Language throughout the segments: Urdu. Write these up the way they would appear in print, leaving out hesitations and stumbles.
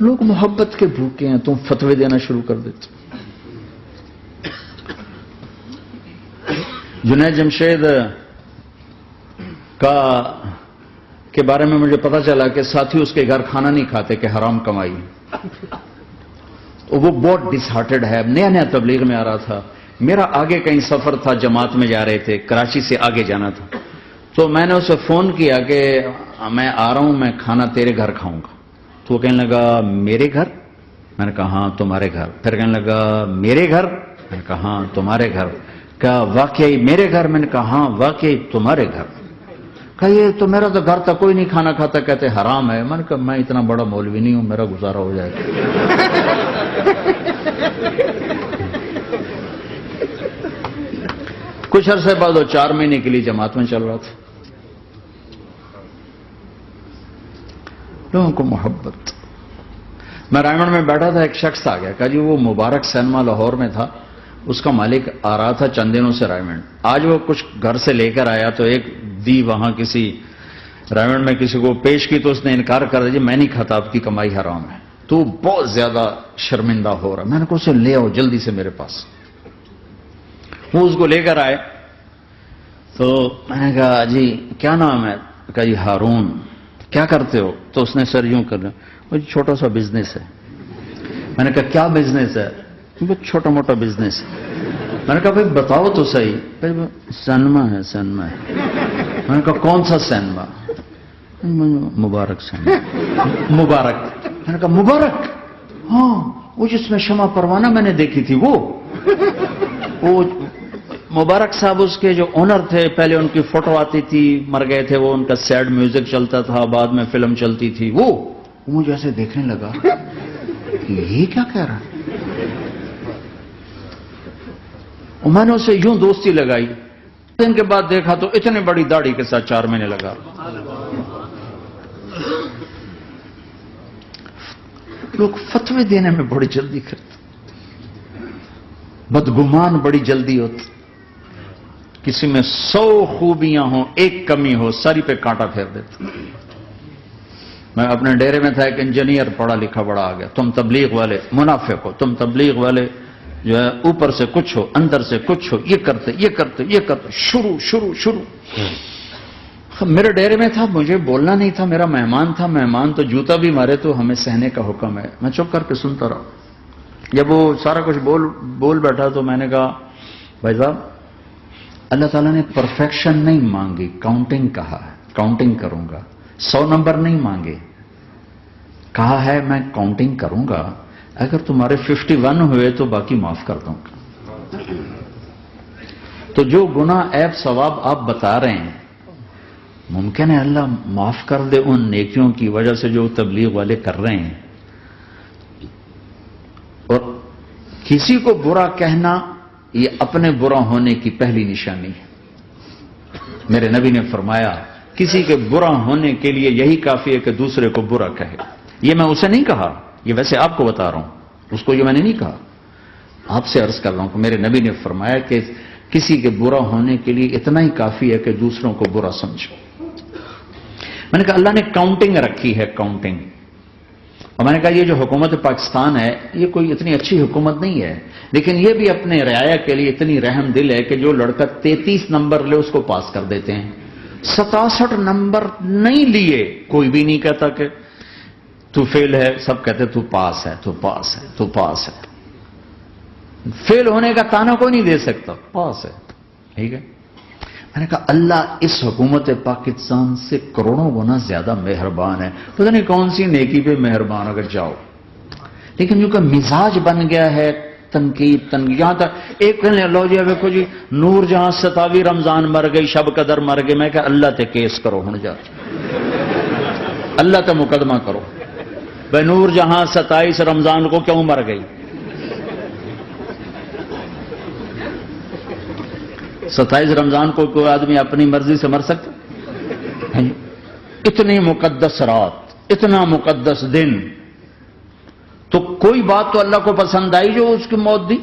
لوگ محبت کے بھوکے ہیں، تم فتوے دینا شروع کر دیتے. جنید جمشید کے بارے میں مجھے پتا چلا کہ ساتھی اس کے گھر کھانا نہیں کھاتے کہ حرام کمائی. وہ بہت ڈس ہارٹڈ ہے. نیا نیا تبلیغ میں آ رہا تھا. میرا آگے کہیں سفر تھا، جماعت میں جا رہے تھے، کراچی سے آگے جانا تھا. تو میں نے اسے فون کیا کہ میں آ رہا ہوں، میں کھانا تیرے گھر کھاؤں گا. تو وہ کہنے لگا میرے گھر؟ میں نے کہا ہاں تمہارے گھر. پھر کہنے لگا میرے گھر؟ میں نے کہا ہاں تمہارے گھر. کہا واقعی میرے گھر؟ میں نے کہا ہاں واقعی تمہارے گھر. کہا یہ تو میرا تو گھر تک کوئی نہیں کھانا کھاتا، کہتے حرام ہے. میں نے کہا میں اتنا بڑا مولوی نہیں ہوں، میرا گزارا ہو جائے گا. کچھ عرصے بعد وہ 4 مہینے کے لیے جماعت میں چل رہا تھا. لوگوں کو محبت. میں رائمنڈ میں بیٹھا تھا، ایک شخص آ گیا. کہا جی وہ مبارک سینما لاہور میں تھا، اس کا مالک آ رہا تھا چند دنوں سے رائمنڈ. آج وہ کچھ گھر سے لے کر آیا تو ایک دی وہاں کسی رائمنڈ میں کسی کو پیش کی تو اس نے انکار کر دیا، میں نہیں کھاتا، آپ کی کمائی حرام ہے. تو بہت زیادہ شرمندہ ہو رہا. میں نے کہا اسے لے آؤ جلدی سے میرے پاس. وہ اس کو لے کر آئے تو میں نے کہا جی کیا نام ہے؟ کہا جی ہارون. کیا کرتے ہو؟ تو اس نے سر یوں کر دیا، وہ چھوٹا سا بزنس ہے. میں نے کہا کیا بزنس ہے؟ چھوٹا موٹا بزنس ہے. میں نے کہا بھائی بتاؤ تو صحیح. سینما ہے. سینما ہے. میں نے کہا کون سا سینما؟ مبارک سینما. مبارک. میں نے کہا مبارک؟ ہاں وہ جس میں شمع پروانہ میں نے دیکھی تھی وہ مبارک صاحب اس کے جو اونر تھے، پہلے ان کی فوٹو آتی تھی، مر گئے تھے وہ، ان کا سیڈ میوزک چلتا تھا، بعد میں فلم چلتی تھی. وہ مجھے ایسے دیکھنے لگا کہ یہ کیا کہہ رہا ہے. میں نے اسے یوں دوستی لگائی. دن کے بعد دیکھا تو اتنی بڑی داڑھی کے ساتھ 4 مہینے لگا. لوگ فتوے دینے میں بڑی جلدی کرتے، بدگمان بڑی جلدی ہوتی. کسی میں 100 خوبیاں ہوں، ایک کمی ہو، ساری پہ کانٹا پھیر دیتے. میں اپنے ڈیرے میں تھا، ایک انجینئر پڑھا لکھا بڑا آ گیا. تم تبلیغ والے منافق ہو، تم تبلیغ والے جو ہے اوپر سے کچھ ہو اندر سے کچھ ہو، یہ کرتے یہ کرتے یہ کرتے. شروع میرے ڈیرے میں تھا، مجھے بولنا نہیں تھا، میرا مہمان تھا. مہمان تو جوتا بھی مارے تو ہمیں سہنے کا حکم ہے. میں چپ کر کے سنتا رہا. جب وہ سارا کچھ بول بیٹھا تو میں نے کہا بھائی صاحب اللہ تعالیٰ نے پرفیکشن نہیں مانگی، کاؤنٹنگ کہا ہے. کاؤنٹنگ کروں گا. 100 نمبر نہیں مانگے، کہا ہے میں کاؤنٹنگ کروں گا. اگر تمہارے 51 ہوئے تو باقی معاف کر دوں گا. تو جو گناہ عیب ثواب آپ بتا رہے ہیں، ممکن ہے اللہ معاف کر دے ان نیکیوں کی وجہ سے جو تبلیغ والے کر رہے ہیں. اور کسی کو برا کہنا یہ اپنے برا ہونے کی پہلی نشانی ہے. میرے نبی نے فرمایا کسی کے برا ہونے کے لیے یہی کافی ہے کہ دوسرے کو برا کہے. یہ میں اسے نہیں کہا، یہ ویسے آپ کو بتا رہا ہوں، اس کو یہ میں نے نہیں کہا. آپ سے عرض کر رہا ہوں کہ میرے نبی نے فرمایا کہ کسی کے برا ہونے کے لیے اتنا ہی کافی ہے کہ دوسروں کو برا سمجھو. میں نے کہا اللہ نے کاؤنٹنگ رکھی ہے، کاؤنٹنگ. اور میں نے کہا یہ جو حکومت پاکستان ہے یہ کوئی اتنی اچھی حکومت نہیں ہے، لیکن یہ بھی اپنے رعایا کے لیے اتنی رحم دل ہے کہ جو لڑکا 33 نمبر لے اس کو پاس کر دیتے ہیں. 67 نمبر نہیں لیے کوئی بھی نہیں کہتا کہ تو فیل ہے، سب کہتے تو پاس ہے، تو پاس ہے، تو پاس ہے. فیل ہونے کا تانا کوئی نہیں دے سکتا، پاس ہے. ٹھیک ہے. میں نے کہا اللہ اس حکومت پاکستان سے کروڑوں گنا زیادہ مہربان ہے. پتہ نہیں کون سی نیکی پہ مہربان اگر جاؤ. لیکن جو کہ مزاج بن گیا ہے تنقید یہاں تک ایک کہنے اللہ جی دیکھو جی نور جہاں 27 رمضان مر گئی، شب قدر مر گئی. میں کہا اللہ تے کیس کرو ہن جا، اللہ تے مقدمہ کرو. بھائی نور جہاں 27 رمضان کو کیوں مر گئی؟ 27 رمضان کو کوئی آدمی اپنی مرضی سے مر سکتا؟ اتنی مقدس رات، اتنا مقدس دن، تو کوئی بات تو اللہ کو پسند آئی جو اس کی موت دی.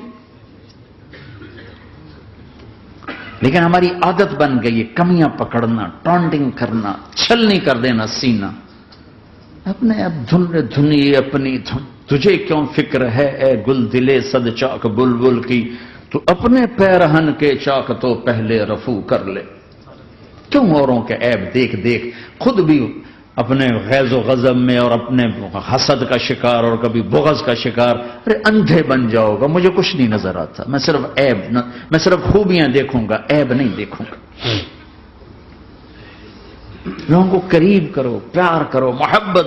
لیکن ہماری عادت بن گئی ہے کمیاں پکڑنا، ٹانٹنگ کرنا، چھلنی کر دینا سینہ. اپنے اب دھنیے اپنی دھن، تجھے کیوں فکر ہے اے گل دلے صد چاک بلبل کی، تو اپنے پیرہن کے چاک تو پہلے رفو کر لے۔ کیوں اوروں کے عیب دیکھ دیکھ خود بھی اپنے غیظ و غضب میں اور اپنے حسد کا شکار اور کبھی بغض کا شکار؟ ارے اندھے بن جاؤ گا، مجھے کچھ نہیں نظر آتا، میں صرف عیب میں صرف خوبیاں دیکھوں گا، عیب نہیں دیکھوں گا۔ لوگوں کو قریب کرو، پیار کرو، محبت